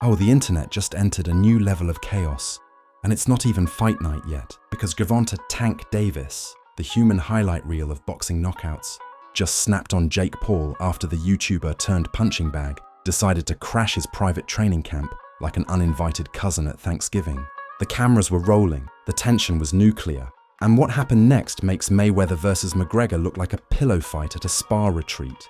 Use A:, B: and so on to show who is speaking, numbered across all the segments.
A: Oh, the internet just entered a new level of chaos. And it's not even fight night yet, because Gervonta "Tank" Davis, the human highlight reel of boxing knockouts, just snapped on Jake Paul after the YouTuber turned punching bag decided to crash his private training camp like an uninvited cousin at Thanksgiving. The cameras were rolling, the tension was nuclear, and what happened next makes Mayweather versus McGregor look like a pillow fight at a spa retreat.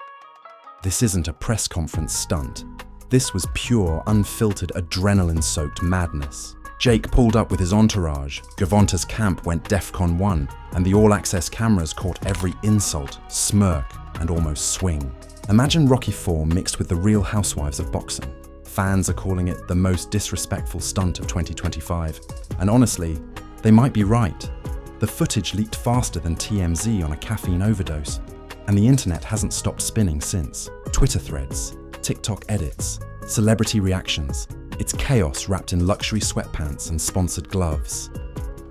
A: This isn't a press conference stunt. This was pure, unfiltered, adrenaline-soaked madness. Jake pulled up with his entourage, Gervonta's camp went DEFCON 1, and the all-access cameras caught every insult, smirk, and almost swing. Imagine Rocky IV mixed with the Real Housewives of boxing. Fans are calling it the most disrespectful stunt of 2025, and honestly, they might be right. The footage leaked faster than TMZ on a caffeine overdose, and the internet hasn't stopped spinning since. Twitter threads, TikTok edits, celebrity reactions. It's chaos wrapped in luxury sweatpants and sponsored gloves.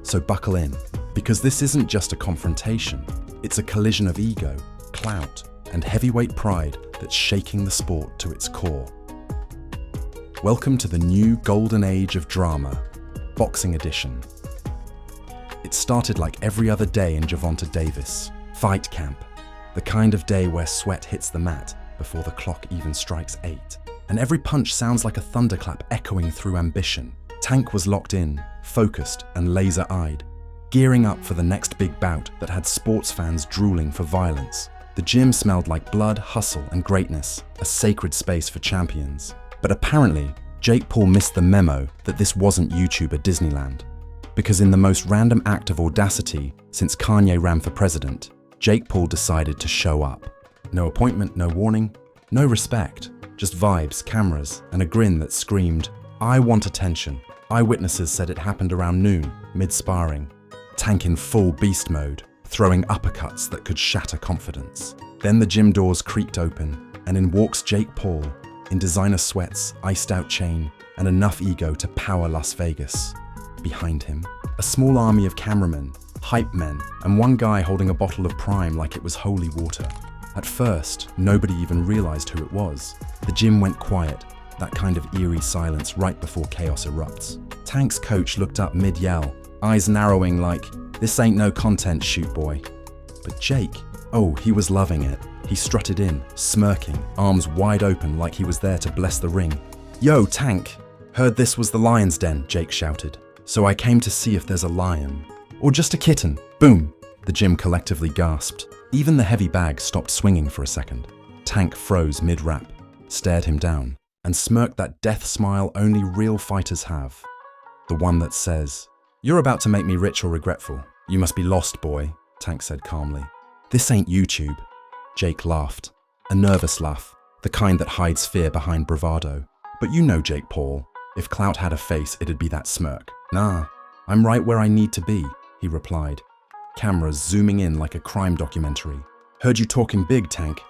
A: So buckle in, because this isn't just a confrontation. It's a collision of ego, clout, and heavyweight pride that's shaking the sport to its core. Welcome to the new golden age of drama, Boxing Edition. It started like every other day in Gervonta Davis, fight camp, the kind of day where sweat hits the mat before the clock even strikes 8. And every punch sounds like a thunderclap echoing through ambition. Tank was locked in, focused and laser-eyed, gearing up for the next big bout that had sports fans drooling for violence. The gym smelled like blood, hustle and greatness, a sacred space for champions. But apparently, Jake Paul missed the memo that this wasn't YouTuber Disneyland. Because in the most random act of audacity since Kanye ran for president, Jake Paul decided to show up. No appointment, no warning, no respect. Just vibes, cameras, and a grin that screamed, "I want attention." Eyewitnesses said it happened around noon, mid-sparring. Tank in full beast mode, throwing uppercuts that could shatter confidence. Then the gym doors creaked open, and in walks Jake Paul, in designer sweats, iced-out chain, and enough ego to power Las Vegas. Behind him, a small army of cameramen, hype men, and one guy holding a bottle of Prime like it was holy water. At first, nobody even realized who it was. The gym went quiet, that kind of eerie silence right before chaos erupts. Tank's coach looked up mid-yell, eyes narrowing like, "This ain't no content shoot, boy." But Jake, oh, he was loving it. He strutted in, smirking, arms wide open like he was there to bless the ring. "Yo, Tank, heard this was the lion's den," Jake shouted. "So I came to see if there's a lion. Or just a kitten." Boom! The gym collectively gasped. Even the heavy bag stopped swinging for a second. Tank froze mid-rap, stared him down, and smirked that death smile only real fighters have. The one that says, "You're about to make me rich or regretful. You must be lost, boy," Tank said calmly. "This ain't YouTube." Jake laughed, a nervous laugh, the kind that hides fear behind bravado. "But you know Jake Paul. If clout had a face, it'd be that smirk." "Nah, I'm right where I need to be," he replied. Cameras zooming in like a crime documentary. "Heard you talking big, Tank.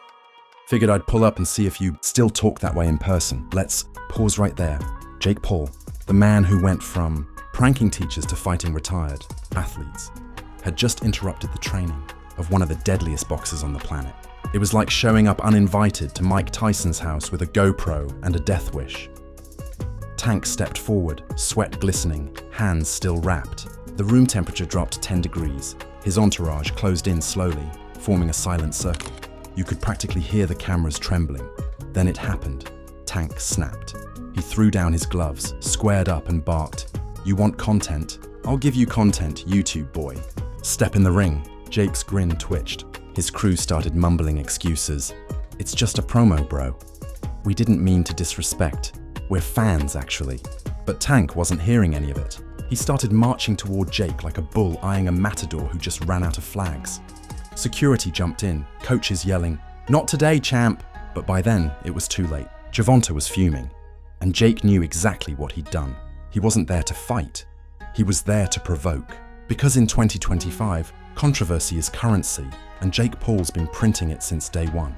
A: Figured I'd pull up and see if you still talk that way in person. Let's..." Pause right there. Jake Paul, the man who went from pranking teachers to fighting retired athletes, had just interrupted the training of one of the deadliest boxers on the planet. It was like showing up uninvited to Mike Tyson's house with a GoPro and a death wish. Tank stepped forward, sweat glistening, hands still wrapped. The room temperature dropped 10 degrees. His entourage closed in slowly, forming a silent circle. You could practically hear the cameras trembling. Then it happened. Tank snapped. He threw down his gloves, squared up and barked, "You want content? I'll give you content, YouTube boy." "Step in the ring." Jake's grin twitched. His crew started mumbling excuses. "It's just a promo, bro. We didn't mean to disrespect. We're fans, actually." But Tank wasn't hearing any of it. He started marching toward Jake like a bull eyeing a matador who just ran out of flags. Security jumped in, coaches yelling, "Not today, champ!" But by then, it was too late. Gervonta was fuming, and Jake knew exactly what he'd done. He wasn't there to fight. He was there to provoke. Because in 2025, controversy is currency, and Jake Paul's been printing it since day one.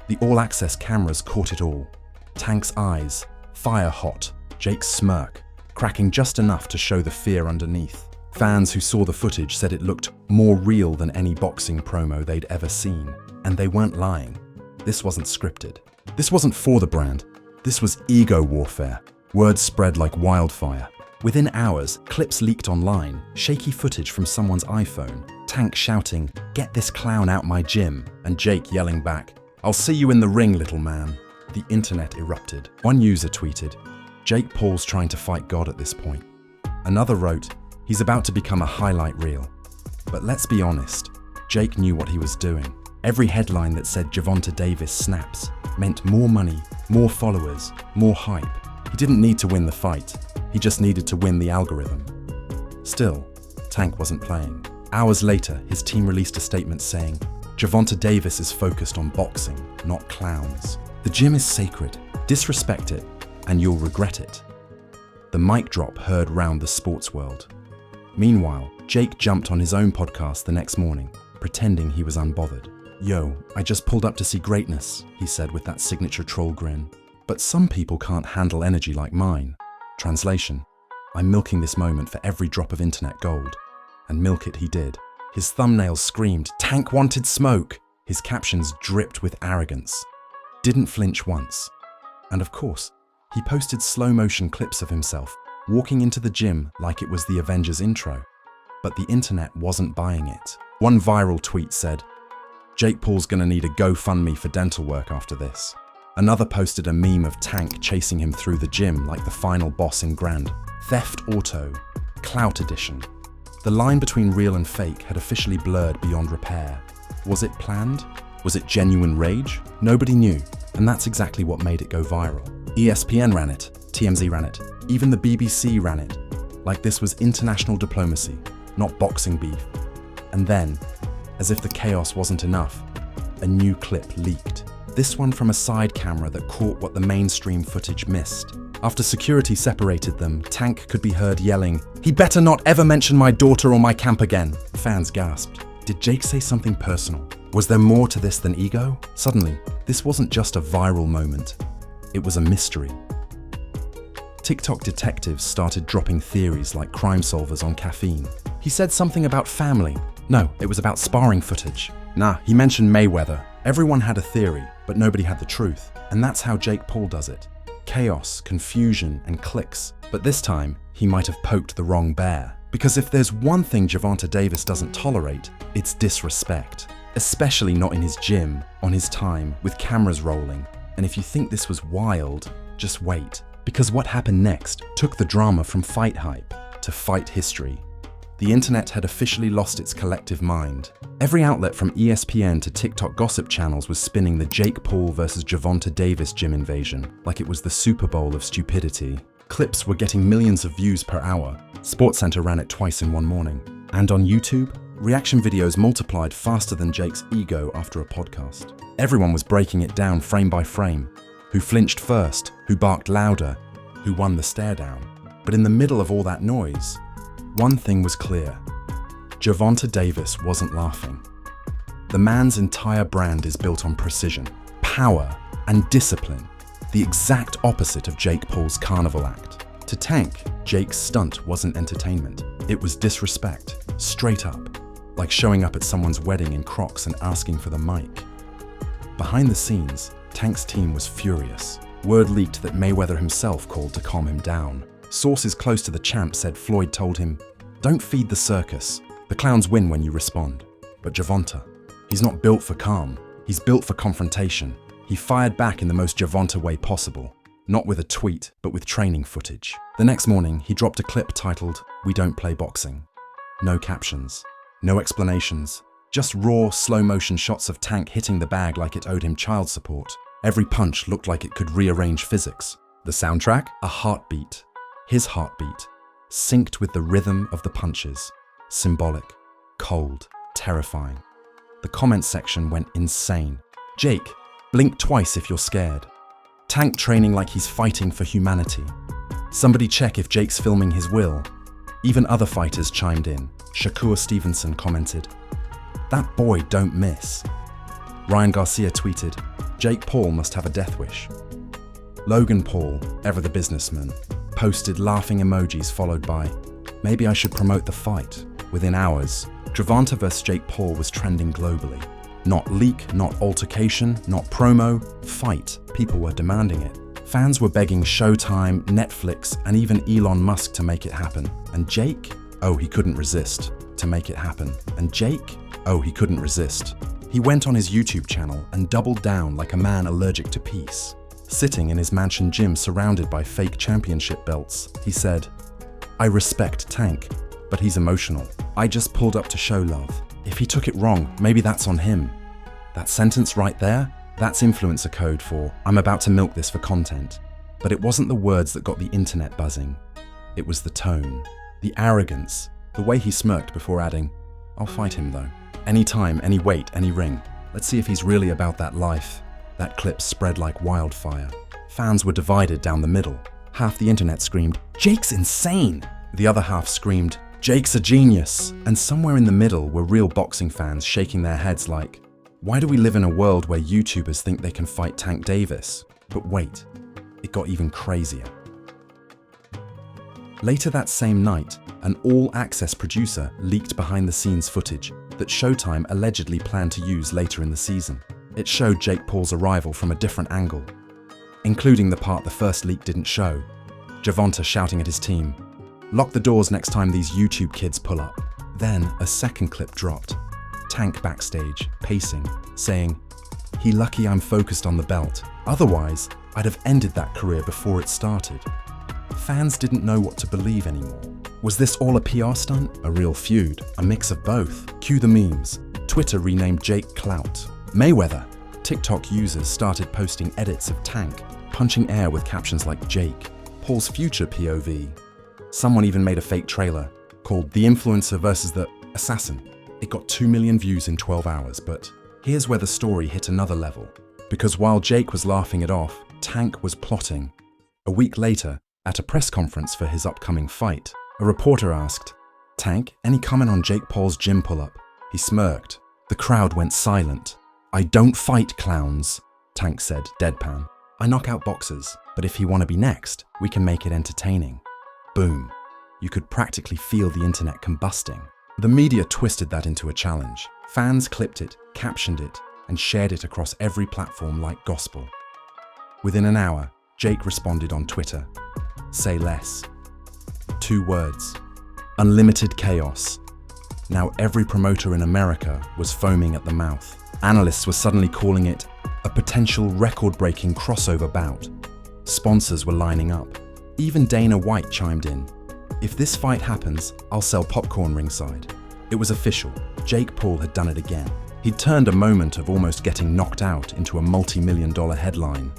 A: The all-access cameras caught it all. Tank's eyes, fire hot, Jake's smirk, cracking just enough to show the fear underneath. Fans who saw the footage said it looked more real than any boxing promo they'd ever seen, and they weren't lying. This wasn't scripted. This wasn't for the brand. This was ego warfare. Word spread like wildfire. Within hours, clips leaked online, shaky footage from someone's iPhone, Tank shouting, "Get this clown out my gym," and Jake yelling back, "I'll see you in the ring, little man." The internet erupted. One user tweeted, "Jake Paul's trying to fight God at this point." Another wrote, "He's about to become a highlight reel." But let's be honest, Jake knew what he was doing. Every headline that said Gervonta Davis snaps meant more money, more followers, more hype. He didn't need to win the fight, he just needed to win the algorithm. Still, Tank wasn't playing. Hours later, his team released a statement saying, "Gervonta Davis is focused on boxing, not clowns. The gym is sacred, disrespect it, and you'll regret it." The mic drop heard round the sports world. Meanwhile, Jake jumped on his own podcast the next morning, pretending he was unbothered. "Yo, I just pulled up to see greatness," he said with that signature troll grin. "But some people can't handle energy like mine." Translation: "I'm milking this moment for every drop of internet gold." And milk it he did. His thumbnails screamed, "Tank wanted smoke!" His captions dripped with arrogance. Didn't flinch once. And of course, he posted slow-motion clips of himself walking into the gym like it was the Avengers intro. But the internet wasn't buying it. One viral tweet said, "Jake Paul's gonna need a GoFundMe for dental work after this." Another posted a meme of Tank chasing him through the gym like the final boss in Grand Theft Auto, Clout Edition. The line between real and fake had officially blurred beyond repair. Was it planned? Was it genuine rage? Nobody knew, and that's exactly what made it go viral. ESPN ran it, TMZ ran it, even the BBC ran it. Like this was international diplomacy, not boxing beef. And then, as if the chaos wasn't enough, a new clip leaked. This one from a side camera that caught what the mainstream footage missed. After security separated them, Tank could be heard yelling, "He better not ever mention my daughter or my camp again." Fans gasped. Did Jake say something personal? Was there more to this than ego? Suddenly, this wasn't just a viral moment. It was a mystery. TikTok detectives started dropping theories like crime solvers on caffeine. He said something about family. No, it was about sparring footage. Nah, he mentioned Mayweather. Everyone had a theory, but nobody had the truth. And that's how Jake Paul does it. Chaos, confusion, and clicks. But this time, he might have poked the wrong bear. Because if there's one thing Gervonta Davis doesn't tolerate, it's disrespect. Especially not in his gym, on his time, with cameras rolling. And if you think this was wild, just wait. Because what happened next took the drama from fight hype to fight history. The internet had officially lost its collective mind. Every outlet from ESPN to TikTok gossip channels was spinning the Jake Paul versus Gervonta Davis gym invasion like it was the Super Bowl of stupidity. Clips were getting millions of views per hour. SportsCenter ran it twice in one morning. And on YouTube, reaction videos multiplied faster than Jake's ego after a podcast. Everyone was breaking it down frame by frame. Who flinched first, who barked louder, who won the stare down. But in the middle of all that noise, one thing was clear. Gervonta Davis wasn't laughing. The man's entire brand is built on precision, power, and discipline, the exact opposite of Jake Paul's carnival act. To Tank, Jake's stunt wasn't entertainment. It was disrespect, straight up, like showing up at someone's wedding in Crocs and asking for the mic. Behind the scenes, Tank's team was furious. Word leaked that Mayweather himself called to calm him down. Sources close to the champ said Floyd told him, "Don't feed the circus. The clowns win when you respond." But Gervonta, he's not built for calm. He's built for confrontation. He fired back in the most Gervonta way possible. Not with a tweet, but with training footage. The next morning, he dropped a clip titled, "We don't play boxing." No captions, no explanations, just raw, slow-motion shots of Tank hitting the bag like it owed him child support. Every punch looked like it could rearrange physics. The soundtrack? A heartbeat. His heartbeat, synced with the rhythm of the punches. Symbolic, cold, terrifying. The comment section went insane. "Jake, blink twice if you're scared." Tank training like he's fighting for humanity. "Somebody check if Jake's filming his will." Even other fighters chimed in. Shakur Stevenson commented, "That boy don't miss." Ryan Garcia tweeted, "Jake Paul must have a death wish." Logan Paul, ever the businessman, posted laughing emojis followed by, "Maybe I should promote the fight." Within hours, Gervonta vs. Jake Paul was trending globally. Not leak, not altercation, not promo, fight. People were demanding it. Fans were begging Showtime, Netflix, and even Elon Musk to make it happen. And Jake? Oh, he couldn't resist. To make it happen. And Jake? Oh, he couldn't resist. He went on his YouTube channel and doubled down like a man allergic to peace. Sitting in his mansion gym surrounded by fake championship belts, he said, "I respect Tank, but he's emotional. I just pulled up to show love. If he took it wrong, maybe that's on him." That sentence right there, that's influencer code for, I'm about to milk this for content. But it wasn't the words that got the internet buzzing. It was the tone, the arrogance, the way he smirked before adding, "I'll fight him though. Any time, any weight, any ring. Let's see if he's really about that life." That clip spread like wildfire. Fans were divided down the middle. Half the internet screamed, "Jake's insane!" The other half screamed, "Jake's a genius!" And somewhere in the middle were real boxing fans shaking their heads like, why do we live in a world where YouTubers think they can fight Tank Davis? But wait, it got even crazier. Later that same night, an all-access producer leaked behind-the-scenes footage that Showtime allegedly planned to use later in the season. It showed Jake Paul's arrival from a different angle, including the part the first leak didn't show. Gervonta shouting at his team, "Lock the doors next time these YouTube kids pull up." Then a second clip dropped. Tank backstage, pacing, saying, "He lucky I'm focused on the belt. Otherwise, I'd have ended that career before it started." Fans didn't know what to believe anymore. Was this all a PR stunt? A real feud? A mix of both? Cue the memes. Twitter renamed Jake Clout. Mayweather. TikTok users started posting edits of Tank, punching air with captions like Jake, Paul's future POV. Someone even made a fake trailer called The Influencer versus the Assassin. It got 2 million views in 12 hours, but here's where the story hit another level. Because while Jake was laughing it off, Tank was plotting. A week later, at a press conference for his upcoming fight, a reporter asked, "Tank, any comment on Jake Paul's gym pull-up?" He smirked. The crowd went silent. "I don't fight clowns," Tank said, deadpan. "I knock out boxers, but if you want to be next, we can make it entertaining." Boom. You could practically feel the internet combusting. The media twisted that into a challenge. Fans clipped it, captioned it, and shared it across every platform like gospel. Within an hour, Jake responded on Twitter. Say less. 2 words. Unlimited chaos. Now every promoter in America was foaming at the mouth. Analysts were suddenly calling it a potential record-breaking crossover bout. Sponsors were lining up. Even Dana White chimed in. "If this fight happens, I'll sell popcorn ringside." It was official. Jake Paul had done it again. He'd turned a moment of almost getting knocked out into a multi-million-dollar headline.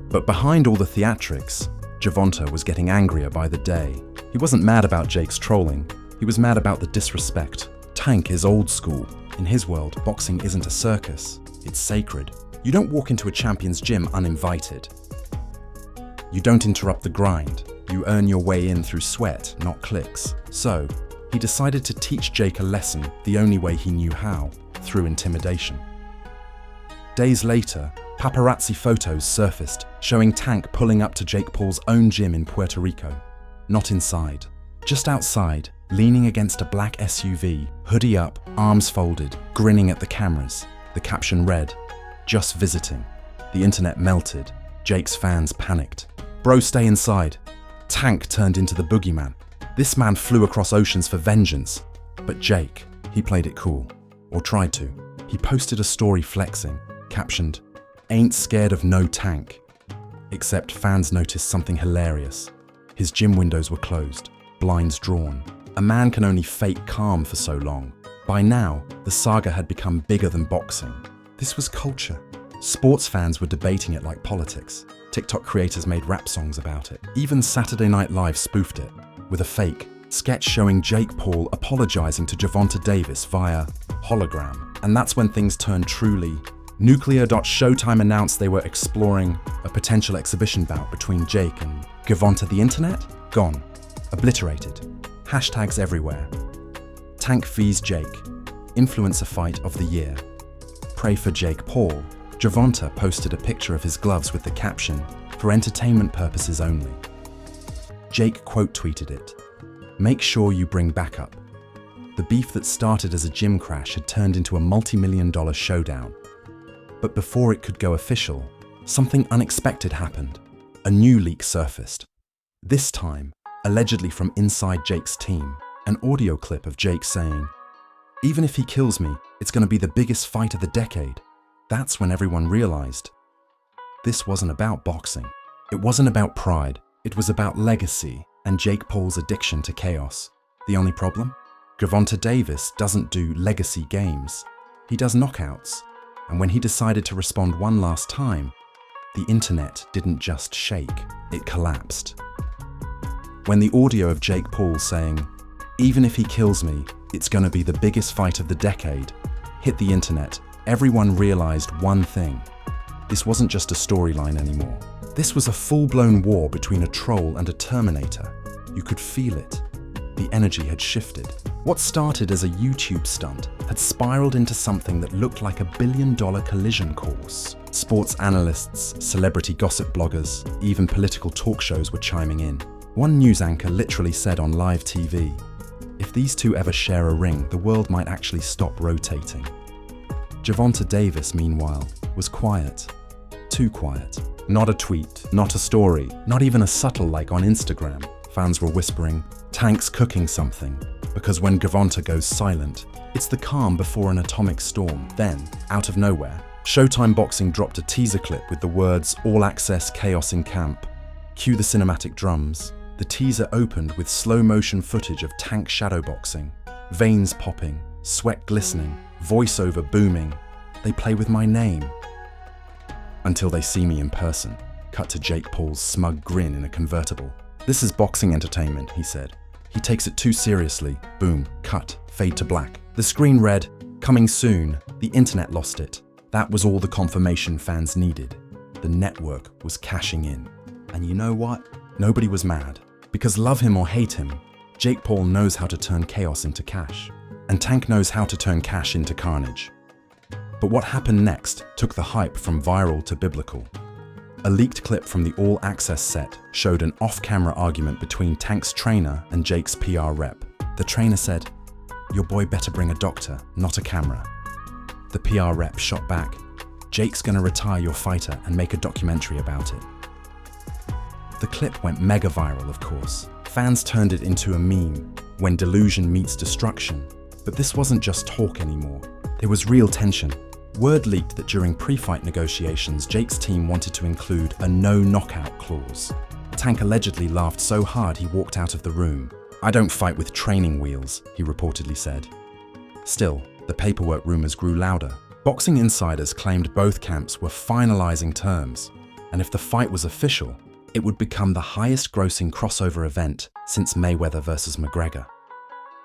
A: But behind all the theatrics, Gervonta was getting angrier by the day. He wasn't mad about Jake's trolling. He was mad about the disrespect. Tank is old school. In his world, boxing isn't a circus. It's sacred. You don't walk into a champion's gym uninvited. You don't interrupt the grind. You earn your way in through sweat, not clicks. So, he decided to teach Jake a lesson the only way he knew how, through intimidation. Days later, paparazzi photos surfaced showing Tank pulling up to Jake Paul's own gym in Puerto Rico. Not inside, just outside, leaning against a black SUV, hoodie up, arms folded, grinning at the cameras. The caption read, "Just visiting." The internet melted. Jake's fans panicked. "Bro, stay inside." Tank turned into the boogeyman. This man flew across oceans for vengeance. But Jake, he played it cool. Or tried to. He posted a story flexing, captioned, "Ain't scared of no Tank." Except fans noticed something hilarious. His gym windows were closed, blinds drawn. A man can only fake calm for so long. By now, the saga had become bigger than boxing. This was culture. Sports fans were debating it like politics. TikTok creators made rap songs about it. Even Saturday Night Live spoofed it, with a fake sketch showing Jake Paul apologizing to Gervonta Davis via hologram. And that's when things turned truly. Nuclear.Showtime announced they were exploring a potential exhibition bout between Jake and Gervonta. The internet? Gone. Obliterated. Hashtags everywhere. Tank vs Jake. Influencer fight of the year. Pray for Jake Paul. Gervonta posted a picture of his gloves with the caption, "For entertainment purposes only." Jake quote tweeted it. "Make sure you bring backup." The beef that started as a gym crash had turned into a multi-million-dollar showdown. But before it could go official, something unexpected happened. a new leak surfaced. This time, allegedly from inside Jake's team, an audio clip of Jake saying, "Even if he kills me, it's going to be the biggest fight of the decade." That's when everyone realized this wasn't about boxing. It wasn't about pride. It was about legacy and Jake Paul's addiction to chaos. The only problem? Gervonta Davis doesn't do legacy games. He does knockouts. And when he decided to respond one last time, the internet didn't just shake, it collapsed. When the audio of Jake Paul saying, "Even if he kills me, it's going to be the biggest fight of the decade," hit the internet, everyone realized one thing. This wasn't just a storyline anymore. This was a full-blown war between a troll and a Terminator. You could feel it. The energy had shifted. What started as a YouTube stunt had spiraled into something that looked like $1 billion collision course. Sports analysts, celebrity gossip bloggers, even political talk shows were chiming in. One news anchor literally said on live TV, "If these two ever share a ring, the world might actually stop rotating." Gervonta Davis, meanwhile, was quiet. Too quiet. Not a tweet, not a story, not even a subtle like on Instagram. Fans were whispering, "Tank's cooking something." Because when Gervonta goes silent, it's the calm before an atomic storm. Then, out of nowhere, Showtime Boxing dropped a teaser clip with the words "All Access Chaos in Camp." Cue the cinematic drums. The teaser opened with slow-motion footage of Tank shadowboxing. Veins popping, sweat glistening, voiceover booming. They play with my name. Until they see me in person. Cut to Jake Paul's smug grin in a convertible. "This is boxing entertainment," he said. "He takes it too seriously." Boom, cut, fade to black. The screen read, "Coming soon." The internet lost it. That was all the confirmation fans needed. The network was cashing in. And you know what? Nobody was mad. Because love him or hate him, Jake Paul knows how to turn chaos into cash. And Tank knows how to turn cash into carnage. But what happened next took the hype from viral to biblical. A leaked clip from the All Access set showed an off-camera argument between Tank's trainer and Jake's PR rep. The trainer said, "Your boy better bring a doctor, not a camera." The PR rep shot back, "Jake's gonna retire your fighter and make a documentary about it." The clip went mega viral, of course. Fans turned it into a meme, when delusion meets destruction. But this wasn't just talk anymore. There was real tension. Word leaked that during pre-fight negotiations, Jake's team wanted to include a no-knockout clause. Tank allegedly laughed so hard he walked out of the room. "I don't fight with training wheels," he reportedly said. Still, the paperwork rumors grew louder. Boxing insiders claimed both camps were finalizing terms, and if the fight was official, it would become the highest-grossing crossover event since Mayweather vs. McGregor.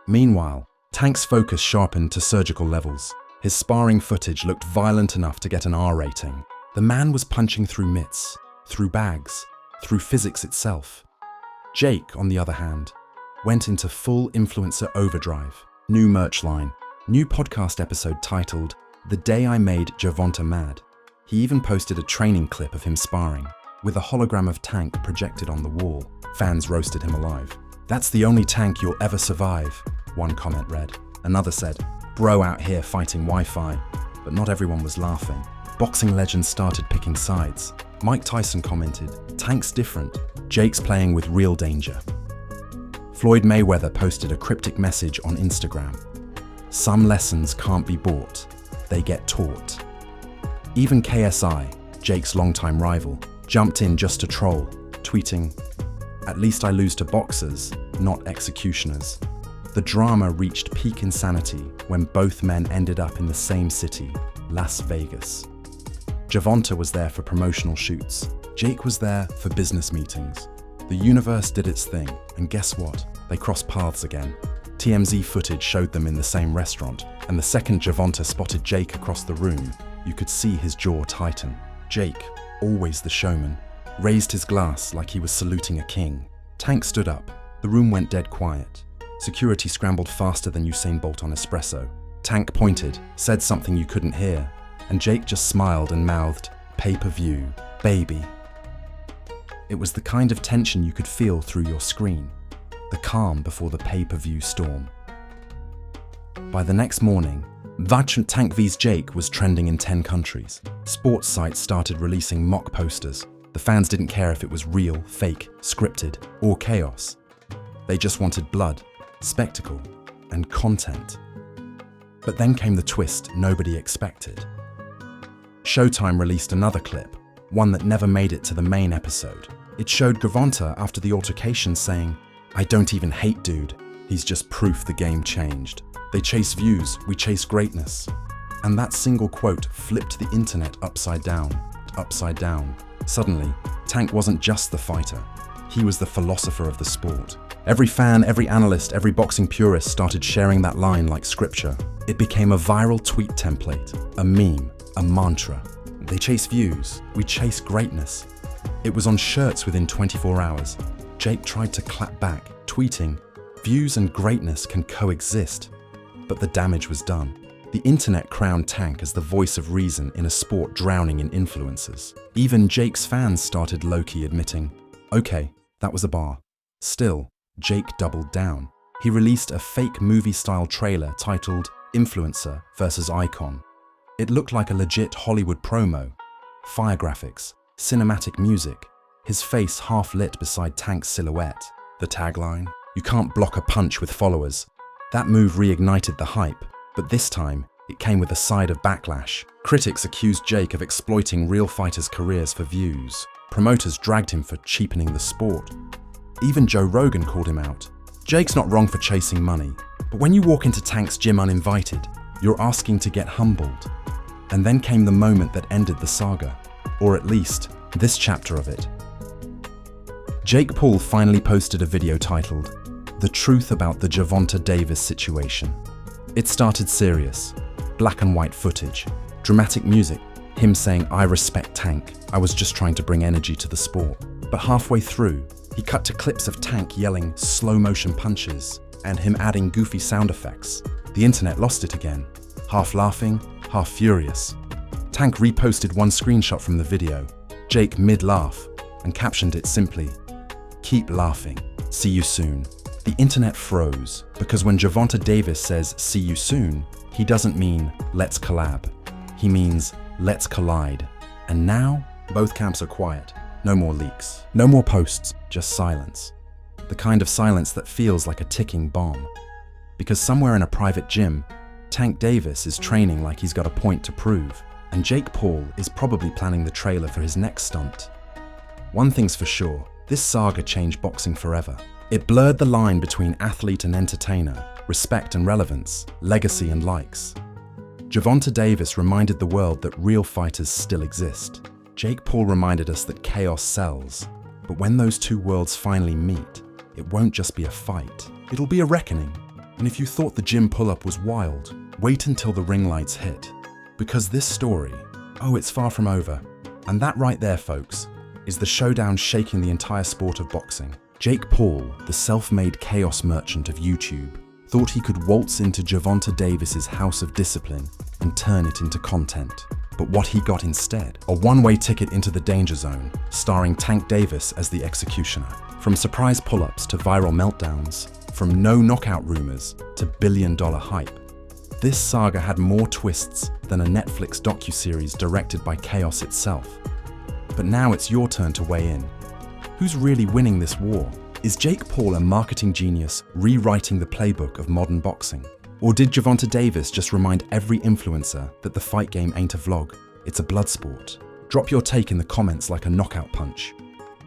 A: Meanwhile, Tank's focus sharpened to surgical levels. His sparring footage looked violent enough to get an R rating. The man was punching through mitts, through bags, through physics itself. Jake, on the other hand, went into full influencer overdrive. New merch line, new podcast episode titled "The Day I Made Gervonta Mad." He even posted a training clip of him sparring, with a hologram of Tank projected on the wall. Fans roasted him alive. "That's the only Tank you'll ever survive," one comment read. Another said, "Bro out here fighting Wi-Fi." But not everyone was laughing. Boxing legends started picking sides. Mike Tyson commented, "Tank's different. Jake's playing with real danger." Floyd Mayweather posted a cryptic message on Instagram. "Some lessons can't be bought, they get taught." Even KSI, Jake's longtime rival, jumped in just to troll, tweeting, "At least I lose to boxers, not executioners." The drama reached peak insanity when both men ended up in the same city, Las Vegas. Gervonta was there for promotional shoots. Jake was there for business meetings. The universe did its thing, and guess what? They crossed paths again. TMZ footage showed them in the same restaurant, and the second Gervonta spotted Jake across the room, you could see his jaw tighten. Jake, always the showman, raised his glass like he was saluting a king. Tank stood up. The room went dead quiet. Security scrambled faster than Usain Bolt on espresso. Tank pointed, said something you couldn't hear, and Jake just smiled and mouthed, "Pay-per-view, baby." It was the kind of tension you could feel through your screen, the calm before the pay-per-view storm. By the next morning, Tank vs Jake was trending in 10 countries. Sports sites started releasing mock posters. The fans didn't care if it was real, fake, scripted, or chaos. They just wanted blood, spectacle, and content. But then came the twist nobody expected. Showtime released another clip, one that never made it to the main episode. It showed Gervonta after the altercation saying, "I don't even hate dude, he's just proof the game changed. They chase views, we chase greatness." And that single quote flipped the internet upside down. Suddenly, Tank wasn't just the fighter, he was the philosopher of the sport. Every fan, every analyst, every boxing purist started sharing that line like scripture. It became a viral tweet template, a meme, a mantra. They chase views, we chase greatness. It was on shirts within 24 hours. Jake tried to clap back, tweeting, "Views and greatness can coexist." But the damage was done. The internet crowned Tank as the voice of reason in a sport drowning in influencers. Even Jake's fans started low-key admitting, "Okay, that was a bar." Still, Jake doubled down. He released a fake movie-style trailer titled Influencer vs. Icon. It looked like a legit Hollywood promo. Fire graphics, cinematic music, his face half lit beside Tank's silhouette. The tagline, "You can't block a punch with followers." That move reignited the hype, but this time, it came with a side of backlash. Critics accused Jake of exploiting real fighters' careers for views. Promoters dragged him for cheapening the sport. Even Joe Rogan called him out. Jake's not wrong for chasing money, but when you walk into Tank's gym uninvited, you're asking to get humbled. And then came the moment that ended the saga, or at least, this chapter of it. Jake Paul finally posted a video titled, "The Truth About the Gervonta Davis Situation." It started serious, black and white footage, dramatic music, him saying, "I respect Tank, I was just trying to bring energy to the sport." But halfway through, he cut to clips of Tank yelling slow motion punches and him adding goofy sound effects. The internet lost it again, half laughing, half furious. Tank reposted one screenshot from the video, Jake mid-laugh, and captioned it simply, "Keep laughing, see you soon." The internet froze, because when Gervonta Davis says "see you soon," he doesn't mean "let's collab." He means "let's collide." And now, both camps are quiet. No more leaks, no more posts, just silence. The kind of silence that feels like a ticking bomb. Because somewhere in a private gym, Tank Davis is training like he's got a point to prove, and Jake Paul is probably planning the trailer for his next stunt. One thing's for sure, this saga changed boxing forever. It blurred the line between athlete and entertainer, respect and relevance, legacy and likes. Gervonta Davis reminded the world that real fighters still exist. Jake Paul reminded us that chaos sells. But when those two worlds finally meet, it won't just be a fight, it'll be a reckoning. And if you thought the gym pull-up was wild, wait until the ring lights hit. Because this story, it's far from over. And that right there, folks, is the showdown shaking the entire sport of boxing. Jake Paul, the self-made chaos merchant of YouTube, thought he could waltz into Gervonta Davis's house of discipline and turn it into content. But what he got instead? A one-way ticket into the danger zone, starring Tank Davis as the executioner. From surprise pull-ups to viral meltdowns, from no knockout rumors to billion-dollar hype. This saga had more twists than a Netflix docuseries directed by chaos itself. But now it's your turn to weigh in. Who's really winning this war? Is Jake Paul a marketing genius rewriting the playbook of modern boxing? Or did Gervonta Davis just remind every influencer that the fight game ain't a vlog, it's a blood sport? Drop your take in the comments like a knockout punch,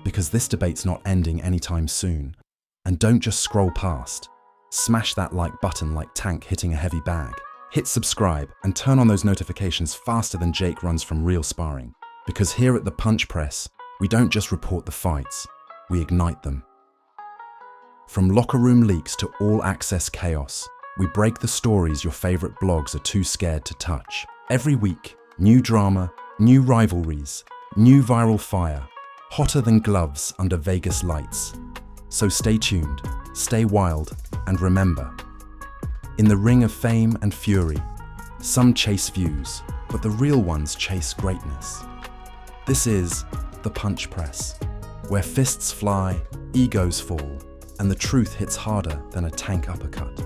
A: because this debate's not ending anytime soon. And don't just scroll past. Smash that like button like Tank hitting a heavy bag. Hit subscribe and turn on those notifications faster than Jake runs from real sparring. Because here at the Punch Press, we don't just report the fights, we ignite them. From locker room leaks to all-access chaos, we break the stories your favorite blogs are too scared to touch. Every week, new drama, new rivalries, new viral fire, hotter than gloves under Vegas lights. So stay tuned, stay wild, and remember, in the ring of fame and fury, some chase views, but the real ones chase greatness. This is the Punch Press, where fists fly, egos fall, and the truth hits harder than a Tank uppercut.